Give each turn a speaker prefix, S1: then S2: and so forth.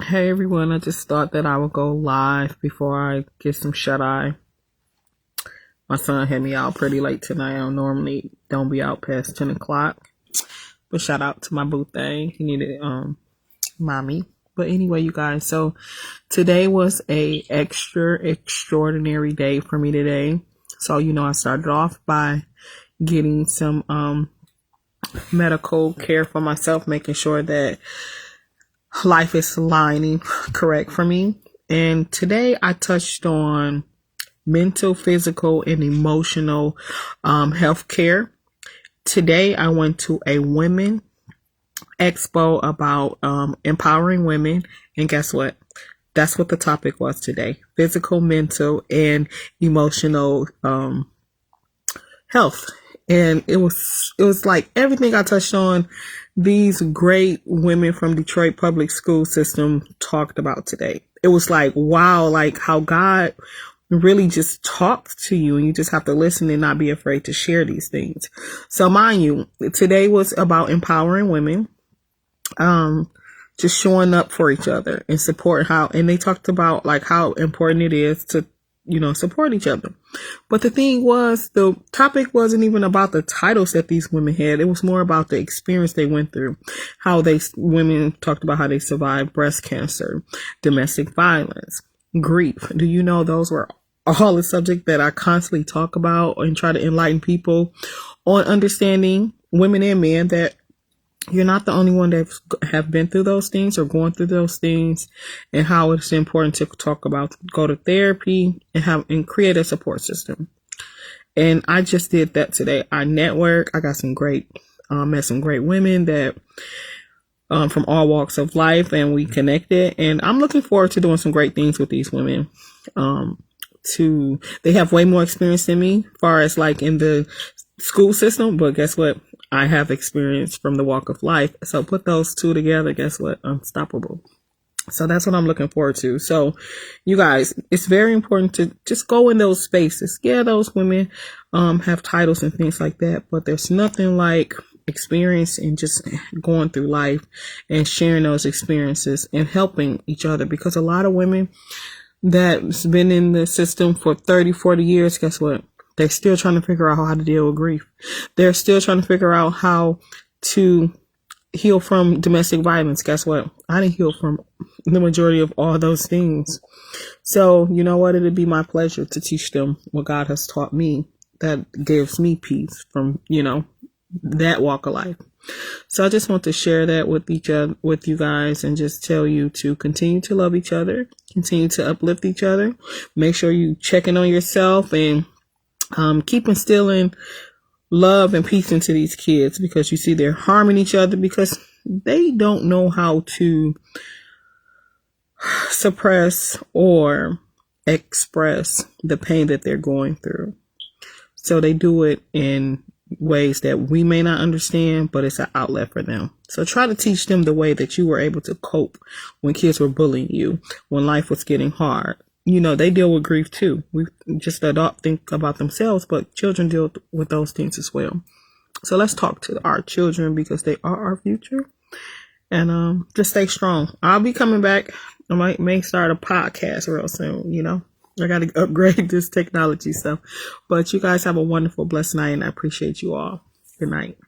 S1: Hey everyone, I just thought that I would go live before I get some shut eye. My son had me out pretty late tonight. I normally don't be out past 10 o'clock. But shout out to my boo thing. He needed mommy. But anyway, you guys, so today was a extraordinary day for me today. So, I started off by getting some medical care for myself, making sure that life is lining correct for me. And today I touched on mental, physical, and emotional health care. Today I went to a women expo about empowering women. And guess what? That's what the topic was today. Physical, mental, and emotional health. And it was like everything I touched on, these great women from Detroit public school system talked about today. It was like, wow, like how God really just talks to you, and you just have to listen and not be afraid to share these things. So mind you, today was about empowering women, just showing up for each other and support and they talked about like how important it is to support each other. But the thing was, the topic wasn't even about the titles that these women had. It was more about the experience they went through. Women talked about how they survived breast cancer, domestic violence, grief. Do you know those were all the subject that I constantly talk about and try to enlighten people on understanding, women and men, that you're not the only one that have been through those things or going through those things, and how it's important to talk about, go to therapy and create a support system. And I just did that today. I network. I got met some great women that from all walks of life, and we connected. And I'm looking forward to doing some great things with these women. They have way more experience than me, as far as like in the school system, but guess what? I have experience from the walk of life. So put those two together, guess what? Unstoppable. So that's what I'm looking forward to. So you guys, it's very important to just go in those spaces. Yeah, those women have titles and things like that, but there's nothing like experience and just going through life and sharing those experiences and helping each other. Because a lot of women that's been in the system for 30, 40 years, guess what? They're still trying to figure out how to deal with grief. They're still trying to figure out how to heal from domestic violence. Guess what? I didn't heal from the majority of all those things. So, you know what? It'd be my pleasure to teach them what God has taught me that gives me peace from, that walk of life. So I just want to share that with you guys, and just tell you to continue to love each other, continue to uplift each other. Make sure you checking on yourself and keep instilling love and peace into these kids, because you see they're harming each other because they don't know how to suppress or express the pain that they're going through. So they do it in ways that we may not understand, but it's an outlet for them. So try to teach them the way that you were able to cope when kids were bullying you, when life was getting hard. They deal with grief too. We just adults think about themselves, but children deal with those things as well. So let's talk to our children, because they are our future. And just stay strong. I'll be coming back. I may start a podcast real soon. I got to upgrade this technology stuff. But you guys have a wonderful, blessed night, and I appreciate you all. Good night.